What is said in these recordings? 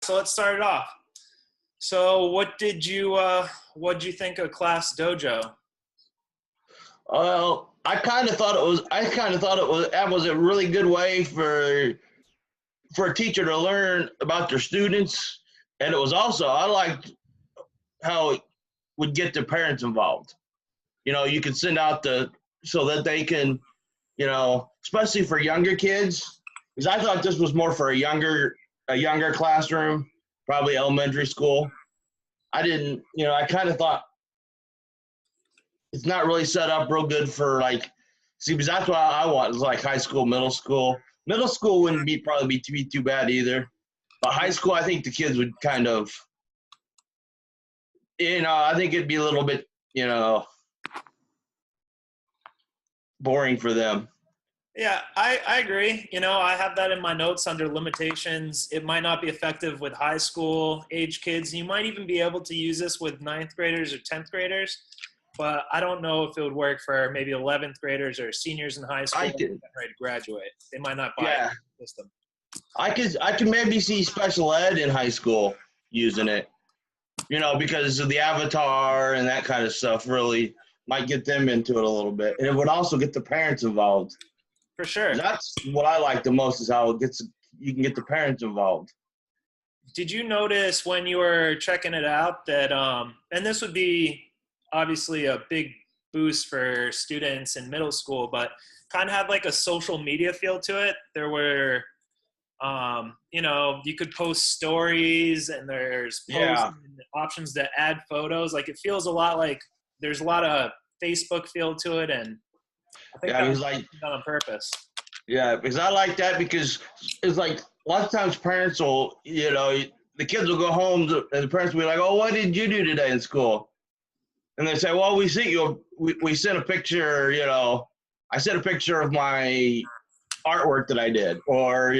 So let's start it off. So what did you think of Class Dojo? Well, that was a really good way for a teacher to learn about their students, and it was also I liked how it would get the parents involved. You could send out so that they can, especially for younger kids, because I thought this was more for a younger classroom, probably elementary school. I didn't, I kind of thought it's not really set up real good for because that's what I want is like high school, middle school. Middle school wouldn't probably be too bad either, but high school I think the kids would kind of, I think it'd be a little bit, boring for them. Yeah, I agree. I have that in my notes under limitations. It might not be effective with high school age kids. You might even be able to use this with ninth graders or 10th graders, but I don't know if it would work for maybe 11th graders or seniors in high school I could, ready to graduate. They might not buy yeah, the system. I could maybe see special ed in high school using it, because of the avatar and that kind of stuff really might get them into it a little bit. And it would also get the parents involved. For sure. That's what I like the most is how you can get the parents involved. Did you notice when you were checking it out that, and this would be obviously a big boost for students in middle school, but kind of had like a social media feel to it. There were, you could post stories and there's posts and options to add photos. Like it feels a lot like there's a lot of Facebook feel to it, and I think that was done on purpose. Yeah, because I like that because it's like a lot of times parents will, the kids will go home and the parents will be like, "Oh, what did you do today in school?" And they say, "Well, we sent a picture, I sent a picture of my artwork that I did, or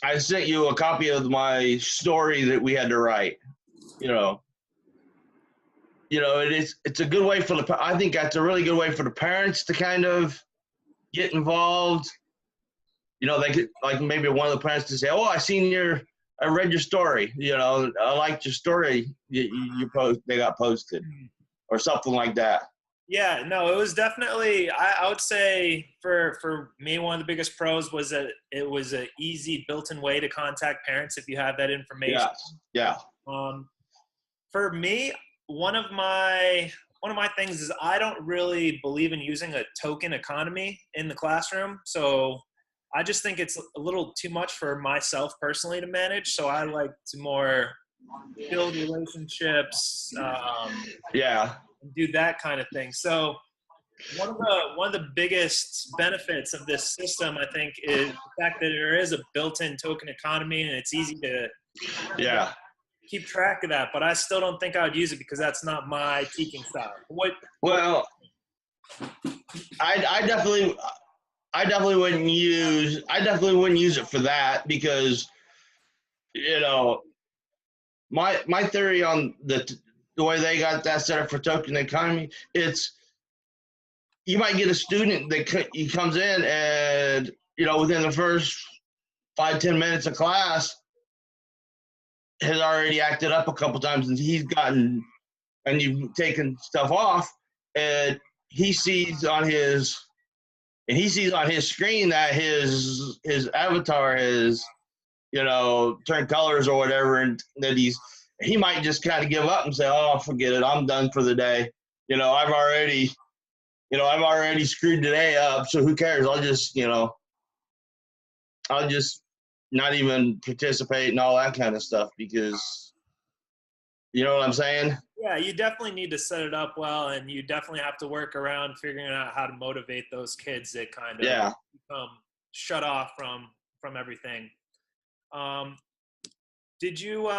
I sent you a copy of my story that we had to write." It's a good way I think that's a really good way for the parents to kind of get involved. They could, like maybe one of the parents to say, "Oh, I read your story. I liked your story you post. They got posted, or something like that." Yeah, no, it was definitely. I would say for me, one of the biggest pros was that it was an easy built-in way to contact parents if you have that information. Yeah. For me, one of my things is I don't really believe in using a token economy in the classroom. So I just think it's a little too much for myself personally to manage. So I like to more build relationships, and do that kind of thing. So one of the biggest benefits of this system, I think, is the fact that there is a built-in token economy and it's easy to keep track of that. But I still don't think I would use it because that's not my teaching style. Well, I definitely wouldn't use it for that because my theory on the way they got that set up for token economy, it's you might get a student that he comes in and within the first 5-10 minutes of class has already acted up a couple times and you've taken stuff off and he sees on his screen that his avatar is turned colors or whatever, and that he might just kind of give up and say, "Oh, forget it, I'm done for the day. I've already screwed today up, so who cares? I'll just not even participate and all that kind of stuff," because you know what I'm saying? Yeah, you definitely need to set it up well, and you definitely have to work around figuring out how to motivate those kids that kind of become shut off from everything. Did you?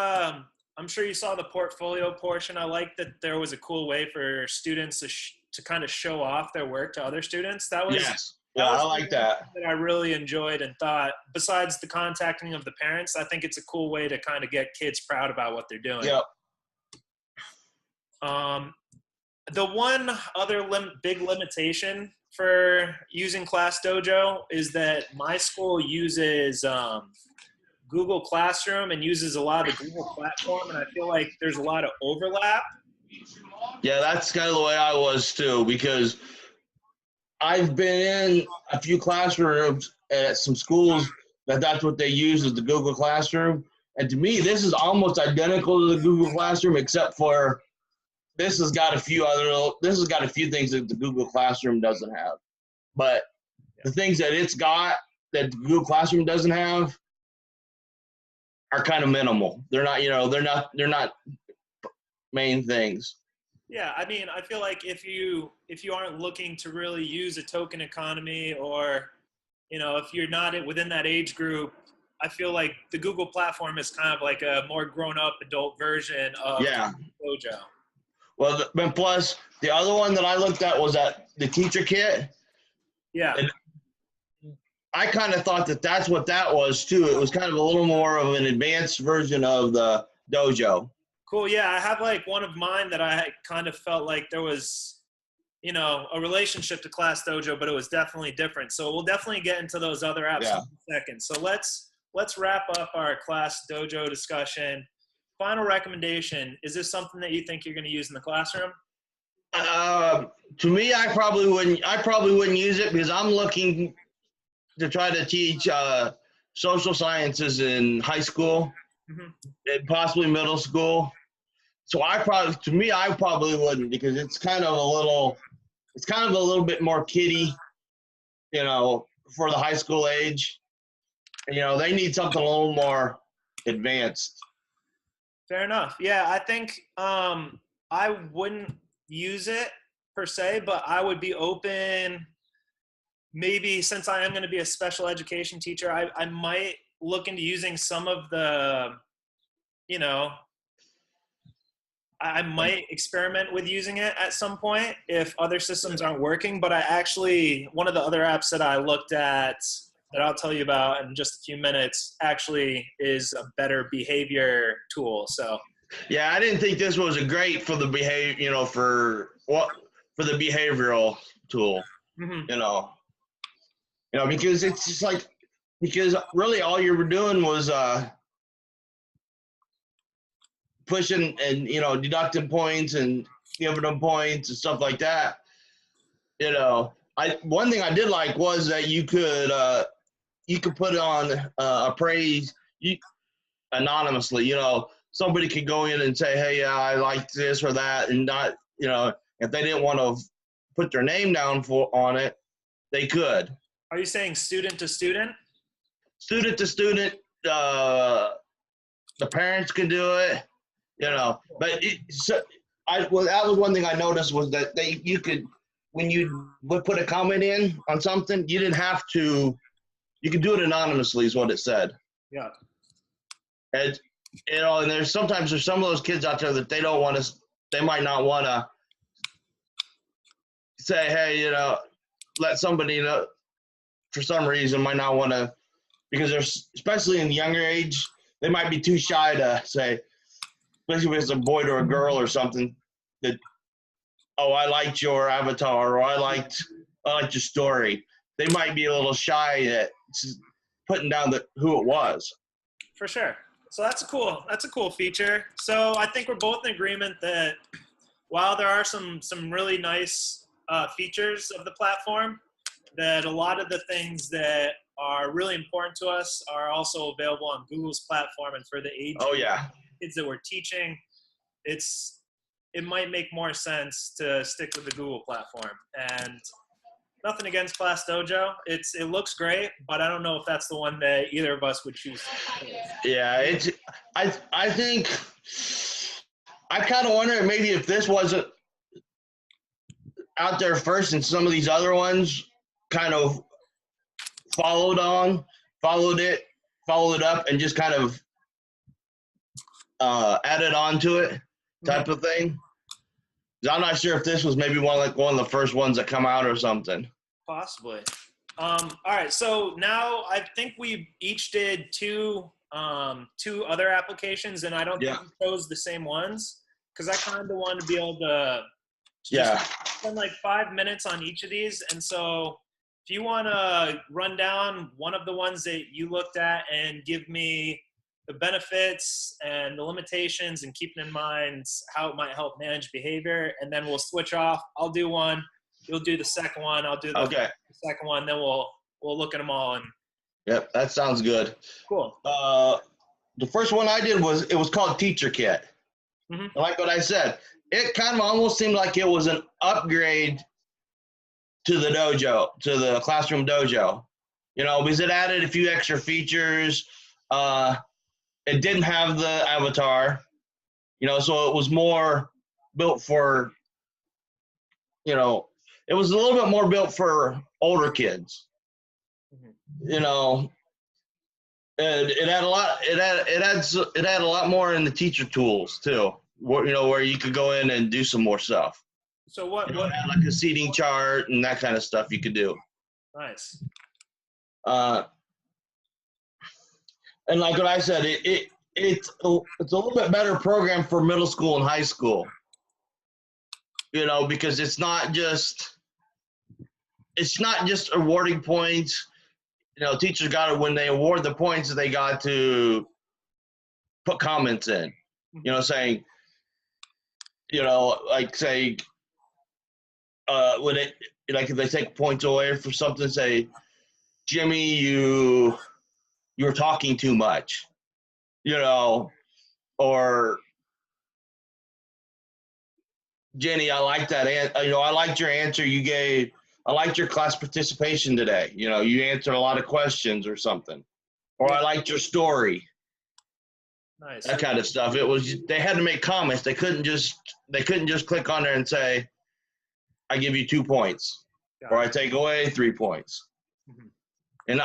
I'm sure you saw the portfolio portion. I like that there was a cool way for students to kind of show off their work to other students. That was I like that. I really enjoyed and thought, besides the contacting of the parents, I think it's a cool way to kind of get kids proud about what they're doing. Yep. The one other big limitation for using Class Dojo is that my school uses Google Classroom and uses a lot of the Google platform, and I feel like there's a lot of overlap. Yeah, that's kind of the way I was too, because I've been in a few classrooms at some schools that's what they use is the Google Classroom. And to me, this is almost identical to the Google Classroom, except for this has got a few things that the Google Classroom doesn't have. But the things that it's got that the Google Classroom doesn't have are kind of minimal. They're not main things. Yeah, I mean, I feel like if you aren't looking to really use a token economy, or if you're not within that age group, I feel like the Google platform is kind of like a more grown-up adult version of Dojo. Well, but plus the other one that I looked at was the teacher kit. Yeah. And I kind of thought that's what that was too. It was kind of a little more of an advanced version of the Dojo. Cool. Yeah, I have like one of mine that I kind of felt like there was, a relationship to Class Dojo, but it was definitely different. So we'll definitely get into those other apps in a second. So let's wrap up our Class Dojo discussion. Final recommendation: is this something that you think you're going to use in the classroom? To me, I probably wouldn't use it because I'm looking to try to teach social sciences in high school and possibly middle school. So I probably wouldn't, because it's kind of a little bit more kiddie, for the high school age. They need something a little more advanced. Fair enough. Yeah, I think I wouldn't use it per se, but I would be open. Maybe since I am going to be a special education teacher, I might look into using some of the, I might experiment with using it at some point if other systems aren't working. But one of the other apps that I looked at that I'll tell you about in just a few minutes actually is a better behavior tool. So yeah, I didn't think this was a great for the behavior, for the behavioral tool, because it's just like, because really all you were doing was pushing and deducting points and giving them points and stuff like that. One thing I did like was that you could put on a praise anonymously. Somebody could go in and say, hey, I like this or that, and not, if they didn't want to put their name down on it, they could. Are you saying student to student? Student to student. The parents could do it, but that was one thing I noticed was that you could, when you would put a comment in on something, you didn't have to. You could do it anonymously, is what it said. Yeah. And and there's some of those kids out there that they might not want to say, hey, let somebody know, for some reason might not want to, because there's, especially in the younger age, they might be too shy to say, especially if it's a boy or a girl or something, that, oh, I liked your avatar, or I liked your story. They might be a little shy at putting down who it was. For sure. So that's a cool feature. So I think we're both in agreement that while there are some really nice features of the platform, that a lot of the things that are really important to us are also available on Google's platform. And for the age kids that we're teaching, it might make more sense to stick with the Google platform. And nothing against Class Dojo. It looks great, but I don't know if that's the one that either of us would choose. Yeah, I think I kind of wonder maybe if this wasn't out there first and some of these other ones kind of followed it up and just kind of added on to it type of thing. I'm not sure if this was maybe one of the first ones that come out or something. Possibly. All right. So now I think we each did two other applications, and I don't think we chose the same ones because I kind of want to be able to just spend like 5 minutes on each of these. And so if you want to run down one of the ones that you looked at and give me the benefits and the limitations and keeping in mind how it might help manage behavior, and then we'll switch off. I'll do one, you'll do the second one, I'll do the second one, then we'll look at them all. And Yep, that sounds good. cool. The first one I did was called Teacher Kit. Mm-hmm. Like what I said, it kind of almost seemed like it was an upgrade to the dojo, to the classroom dojo, because it added a few extra features. It didn't have the avatar, so it was more built for, it was a little bit more built for older kids. Mm-hmm. And it had a lot. It had a lot more in the teacher tools too. Where you could go in and do some more stuff. So what It had like a seating chart and that kind of stuff you could do. Nice. And like what I said, it's a little bit better program for middle school and high school. Because it's not just awarding points. Teachers got it when they award the points, they got to put comments in, saying, when it, like if they take points away for something, say, Jimmy, you're talking too much, or Jenny, I like that. I liked your answer you gave. I liked your class participation today. You answered a lot of questions or something. Or I liked your story. Nice. That kind of stuff. They had to make comments. They couldn't just click on there and say, I give you 2 points. Or I take away 3 points. Mm-hmm.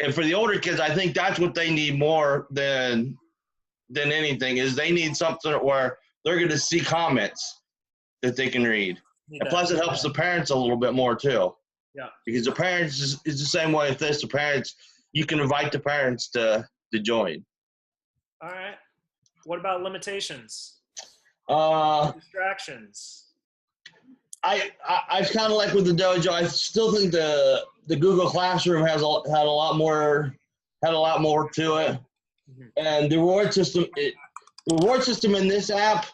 And for the older kids, I think that's what they need more than anything, is they need something where they're going to see comments that they can read. And plus, it helps the parents a little bit more too. Yeah. Because the parents is the same way with this. The parents, you can invite the parents to join. All right. What about limitations? Distractions. I kind of like with the dojo. I still think the Google Classroom had a lot more to it, mm-hmm. And the reward system in this app.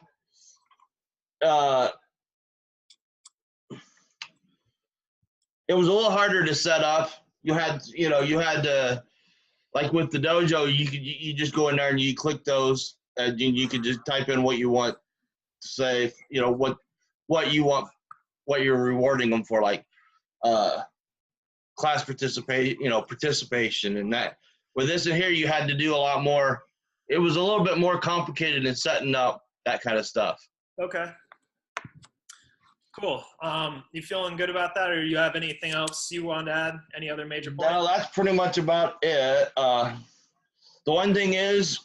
It was a little harder to set up. You had to, like with the dojo, you just go in there and you click those, and you could just type in what you want to say, what you want, what you're rewarding them for, like class participation and that. With this in here, you had to do a lot more. It was a little bit more complicated in setting up that kind of stuff. Okay. Cool. You feeling good about that, or you have anything else you want to add? Any other major points? No, that's pretty much about it. The one thing is,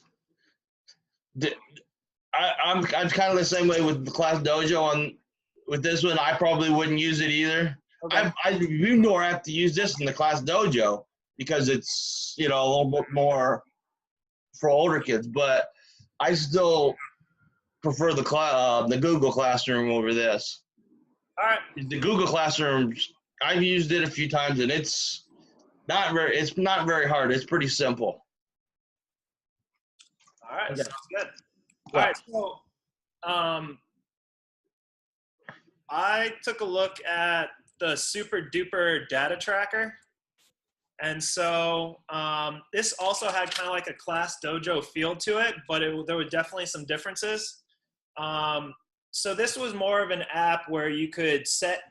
I'm kind of the same way with the Class Dojo. With this one, I probably wouldn't use it either. Okay. You more have to use this in the Class Dojo because it's a little bit more for older kids. But I still prefer the Google Classroom over this. All right. The Google Classroom, I've used it a few times, and it's not very hard. It's pretty simple. All right, okay. Sounds good. All right, so I took a look at the Super Duper Data Tracker, and so this also had kind of like a Class Dojo feel to it, but there were definitely some differences. So this was more of an app where you could set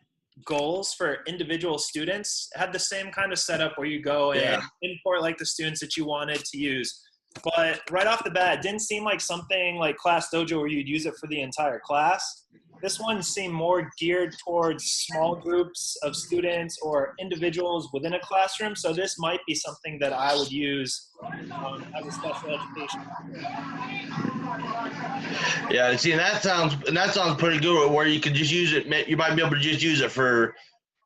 goals for individual students. It had the same kind of setup where you go and import like the students that you wanted to use. But right off the bat, it didn't seem like something like Class Dojo where you'd use it for the entire class. This one seemed more geared towards small groups of students or individuals within a classroom. So this might be something that I would use as a special education. Yeah, see, that sounds pretty good. Where you could just use it, you might be able to just use it for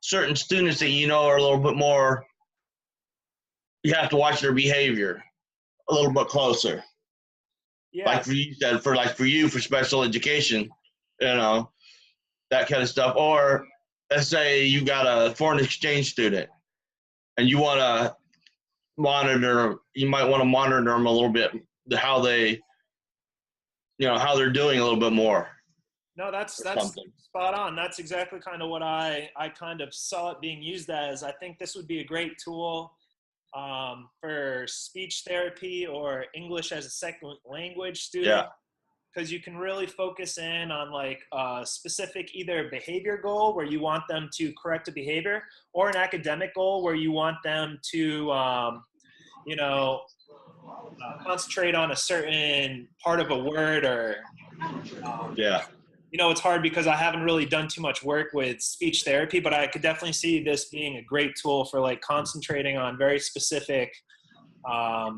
certain students that are a little bit more. You have to watch their behavior a little bit closer. Yeah. Like for you for special education, that kind of stuff. Or let's say you got a foreign exchange student, and you want to monitor, you might want to monitor them a little bit, how they, how they're doing a little bit more. No, that's Something. spot on. That's exactly kind of what I kind of saw it being used as. I think this would be a great tool for speech therapy or English as a second language student, Yeah. because you can really focus in on like a specific either behavior goal where you want them to correct a behavior, or an academic goal where you want them to, concentrate on a certain part of a word, or Yeah. it's hard because I haven't really done too much work with speech therapy, but I could definitely see this being a great tool for like concentrating on very specific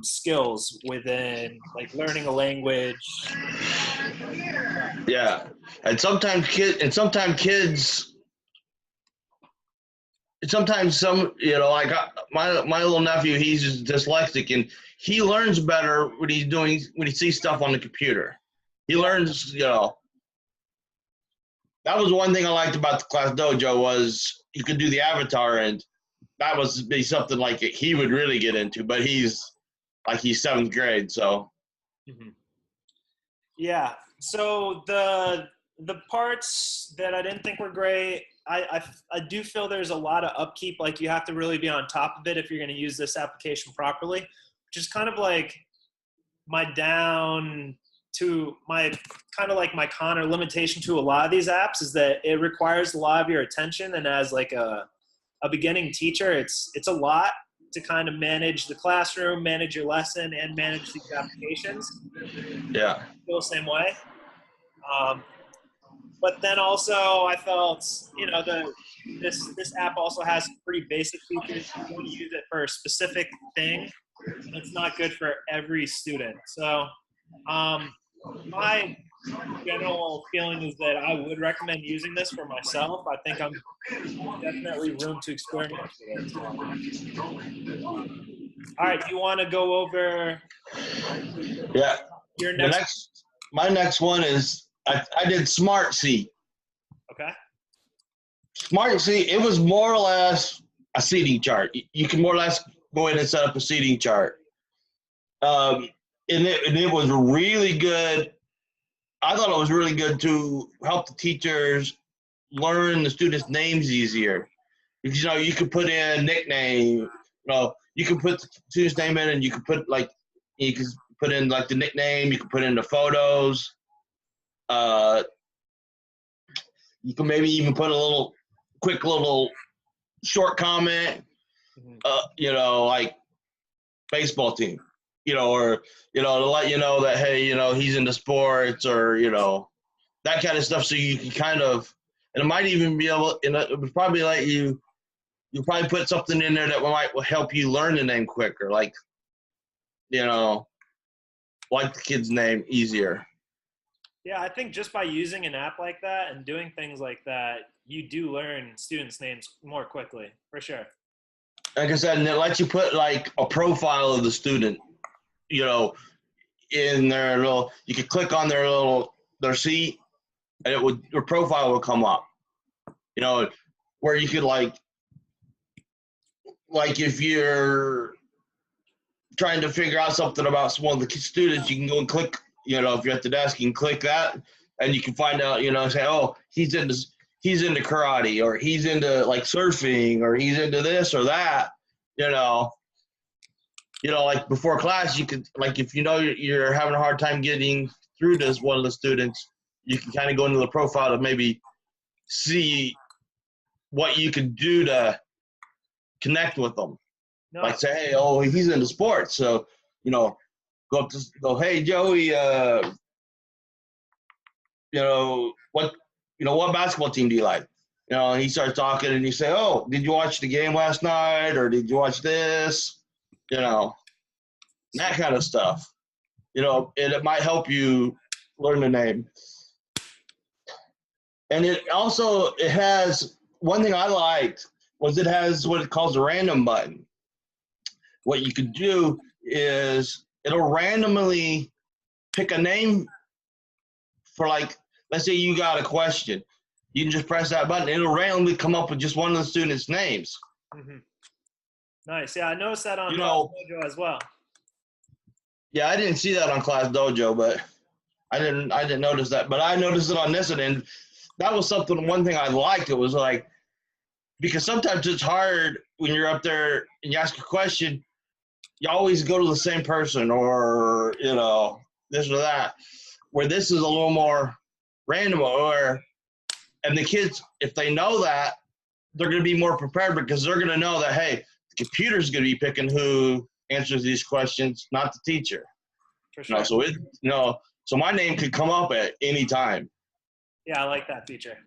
skills within like learning a language. Yeah. And sometimes some, like my little nephew, he's just dyslexic, and he learns better when he sees stuff on the computer. He learns, that was one thing I liked about the Class Dojo, was you could do the avatar, and that was be something like he would really get into, but he's 7th grade. So. Mm-hmm. Yeah. So the parts that I didn't think were great, I do feel there's a lot of upkeep. Like you have to really be on top of it if you're going to use this application properly, which is kind of like my down to my kind of like my con or limitation to a lot of these apps, is that it requires a lot of your attention. And as like a beginning teacher, it's a lot to kind of manage the classroom, manage your lesson, and manage these applications. Yeah. I feel the same way. But then also I felt, this app also has some pretty basic features. You want to use it for a specific thing, and it's not good for every student. So my general feeling is that I would recommend using this for myself. I think I'm definitely room to experiment with it. So. All right, you want to go over your next? My next one is I did Smartsheet. Okay. Smartsheet, it was more or less a seating chart. You can more or less go in and set up a seating chart. And it was really good. I thought it was really good to help the teachers learn the students' names easier. Because, you could put in nickname. You can put the student's name in, and you can put you can put in the nickname. You can put in the photos. You can maybe even put a quick little short comment. Like baseball team. Or to let you know that, hey, he's into sports, or that kind of stuff. So you can kind of, and it might even be able, it would probably let you probably put something in there that will help you learn the name quicker, like the kid's name easier. Yeah, I think just by using an app like that and doing things like that, you do learn students' names more quickly, for sure. Like I said, and it lets you put a profile of the student, in their little, you could click on their seat, and your profile would come up, where you could if you're trying to figure out something about one of the students, you can go and click, if you're at the desk, you can click that, and you can find out, say, oh, he's into karate, or he's into surfing, or he's into this or that, before class, you could, if you're having a hard time getting through to one of the students, you can kind of go into the profile to maybe see what you could do to connect with them. No. Say, hey, oh, he's into sports, so go up to go, hey, Joey, what basketball team do you like? And he starts talking, and you say, oh, did you watch the game last night, or did you watch this? That kind of stuff. And it might help you learn the name. And it has, one thing I liked was it has what it calls a random button. What you could do is it'll randomly pick a name for let's say you got a question. You can just press that button. It'll randomly come up with just one of the students' names. Mm-hmm. Nice. Yeah, I noticed that on You Class know, Dojo as well. yeah, I didn't see that on Class Dojo, but I didn't notice that. But I noticed it on this one, and that was something. One thing I liked. It was like because sometimes it's hard when you're up there and you ask a question. You always go to the same person, or this or that. Where this is a little more random, and the kids, if they know that, they're going to be more prepared because they're going to know that, hey, the computer's going to be picking who answers these questions, not the teacher. For sure. So my name could come up at any time. Yeah, I like that feature.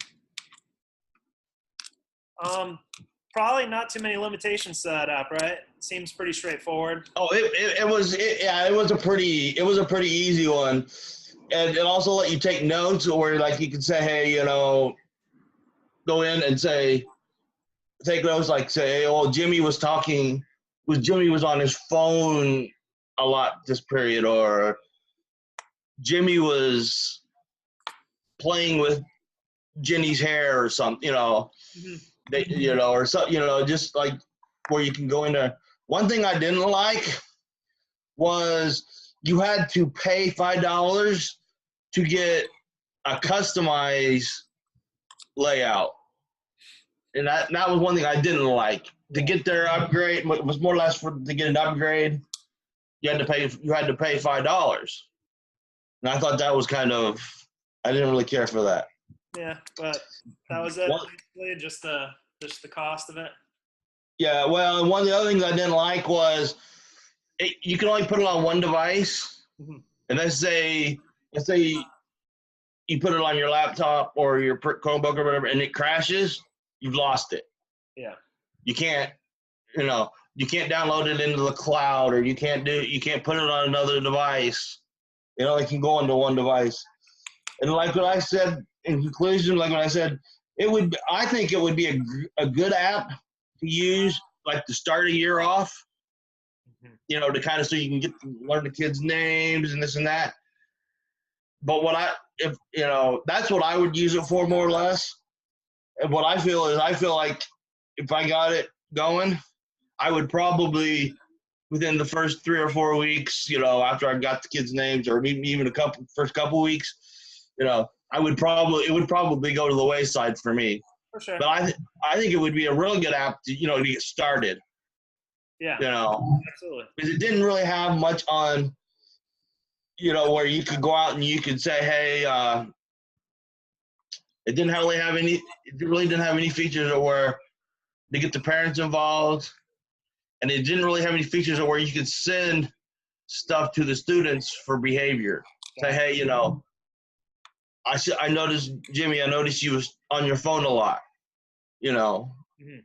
Probably not too many limitations to that app, right? Seems pretty straightforward. Oh, it was a pretty easy one, and it also let you take notes, or like you could say, hey, go in and take notes, like say, oh, Jimmy was on his phone a lot this period, or Jimmy was playing with Jenny's hair or something, Mm-hmm. or something, just like where you can go into. One thing I didn't like was you had to pay $5 to get a customized layout. And that was one thing I didn't like. To get their upgrade, it was more or less to get an upgrade, you had to pay $5. And I thought that was I didn't really care for that. Yeah, but that was it. What? Basically, just the cost of it. Yeah, well, and one of the other things I didn't like was you can only put it on one device. Mm-hmm. And let's say you put it on your laptop or your Chromebook or whatever, and it crashes, you've lost it. Yeah. You can't download it into the cloud, or you can't put it on another device. It can go onto one device. And like what I said in conclusion, I think it would be a good app to use, like to start a year off, to kind of so you can learn the kids' names and this and that. But that's what I would use it for, more or less. And what I feel like if I got it going, I would probably, within the first 3 or 4 weeks, after I've got the kids' names, or even first couple weeks, it would probably go to the wayside for me. For sure. But I think it would be a real good app to get started. Yeah. Absolutely. Because it didn't really have much on, where you could go out and you could say, hey, it really didn't have any features where to get the parents involved, and it didn't really have any features where you could send stuff to the students for behavior. Say, hey, I noticed, Jimmy, you was on your phone a lot. Mm-hmm.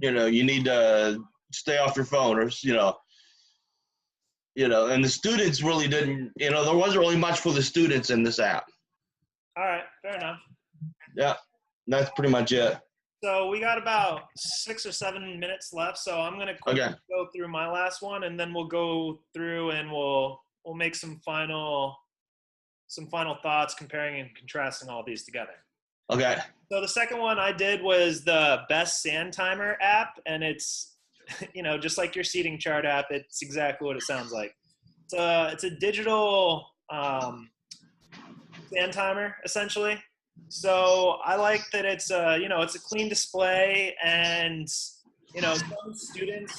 You need to stay off your phone, or and the students really didn't. There wasn't really much for the students in this app. All right, fair enough. Yeah, that's pretty much it. So we got about 6 or 7 minutes left. So I'm gonna quickly go through my last one, and then we'll go through and we'll make some final thoughts, comparing and contrasting all these together. Okay. So the second one I did was the Best Sand Timer app, and it's just like your seating chart app. It's exactly what it sounds like. It's a digital sand timer, essentially. So I like that it's it's a clean display, and some students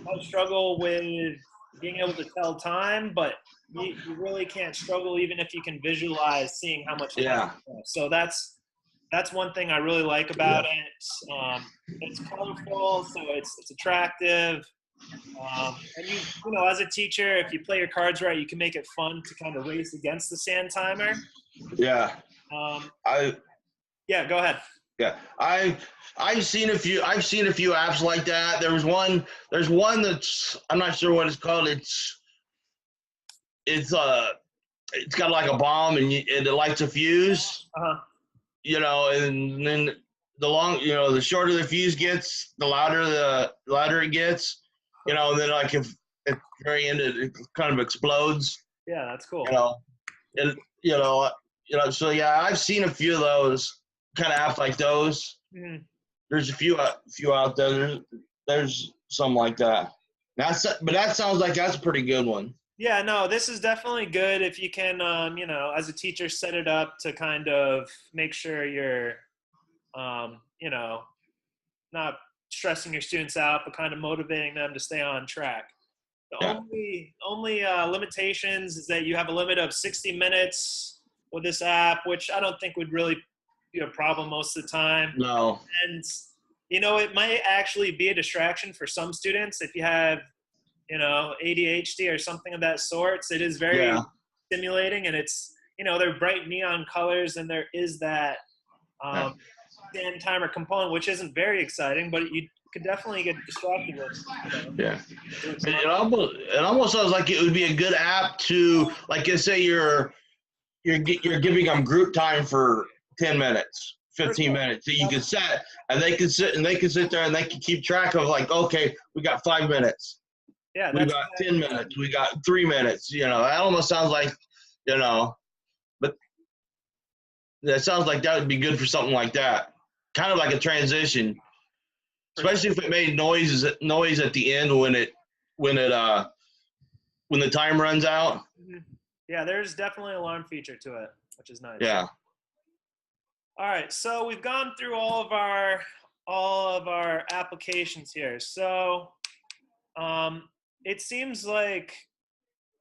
might struggle with being able to tell time, but you really can't struggle even if you can visualize seeing how much time. So that's one thing I really like about it. It's colorful, so it's attractive. And as a teacher, if you play your cards right, you can make it fun to kind of race against the sand timer. Yeah. Yeah, go ahead. Yeah, I've seen a few apps like that. There's one that's, I'm not sure what it's called. It's got like a bomb, and it lights a fuse. And then the shorter the fuse gets, the louder it gets. And then like if at the very end it kind of explodes. Yeah, that's cool. So yeah, I've seen a few of those kind of apps like those. Mm-hmm. There's a few out there. There's something like that. But that sounds like that's a pretty good one. Yeah, no, this is definitely good if you can, as a teacher, set it up to kind of make sure you're, you know, not stressing your students out, but kind of motivating them to stay on track. The Yeah. only limitations is that you have a limit of 60 minutes with this app, which I don't think would really be a problem most of the time. No. And it might actually be a distraction for some students if you have ADHD or something of that sort. It is very Yeah. stimulating, and it's they're bright neon colors, and there is that stand timer component, which isn't very exciting, but you could definitely get distracted with. Yeah. It almost sounds like it would be a good app to, like, let's say you're giving them group time for 10 minutes, 15 minutes that you can set, and they can sit there and they can keep track of, like, okay, we got 5 minutes. Yeah, we got 10 minutes. We got 3 minutes. That almost sounds like, but that sounds like that would be good for something like that. Kind of like a transition, especially if it made noise at the end when the time runs out. Yeah, there's definitely an alarm feature to it, which is nice. Yeah. All right, so we've gone through all of our applications here. So, it seems like,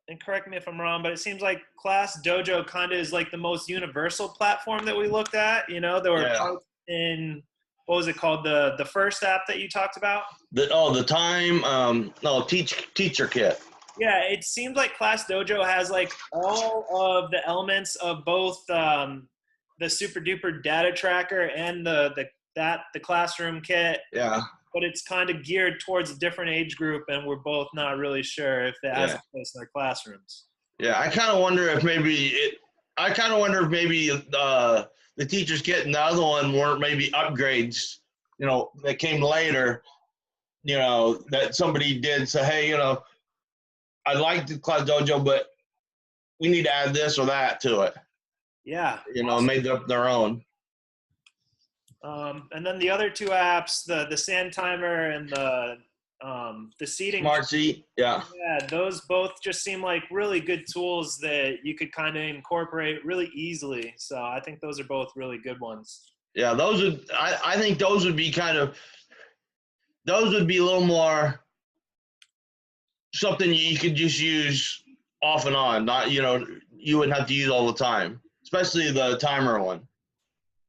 and correct me if I'm wrong, but it seems like ClassDojo kind of is like the most universal platform that we looked at. There were parts in, what was it called, the first app that you talked about? Teacher Kit. Yeah, it seems like ClassDojo has like all of the elements of both the super duper data tracker and the classroom kit. Yeah. But it's kind of geared towards a different age group, and we're both not really sure if it has a place in their classrooms. Yeah, I kind of wonder if maybe the Teacher's Kit and the other one weren't maybe upgrades, that came later, that somebody did say, hey, I like the ClassDojo, but we need to add this or that to it. Yeah. Made up their own. And then the other two apps, the Sand Timer and the seating. Smart Seat, yeah. Yeah, those both just seem like really good tools that you could kind of incorporate really easily. So I think those are both really good ones. Yeah, I think those would be a little more something you could just use off and on, not, you wouldn't have to use all the time, especially the timer one.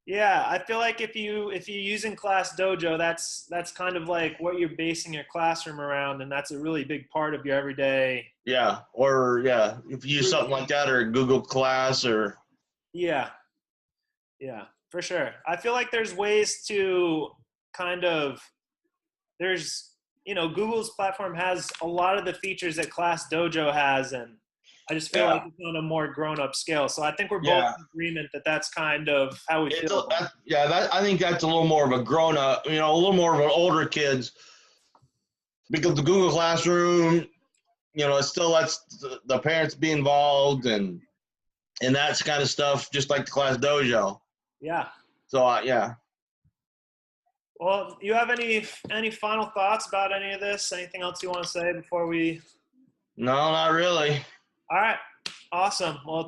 Yeah, I feel like if you're using ClassDojo, that's kind of like what you're basing your classroom around, and that's a really big part of your everyday. Yeah, if you use something like that, or Google Class, or. Yeah, for sure. I feel like there's ways to Google's platform has a lot of the features that ClassDojo has, and I just feel like it's on a more grown-up scale. So I think we're both in agreement that that's kind of how we feel. I think that's a little more of a grown-up, a little more of an older kids, because the Google Classroom, it still lets the parents be involved and that's kind of stuff, just like the ClassDojo. Yeah. So yeah. Well, you have any final thoughts about any of this? Anything else you want to say before we? No, not really. All right. Awesome. Well,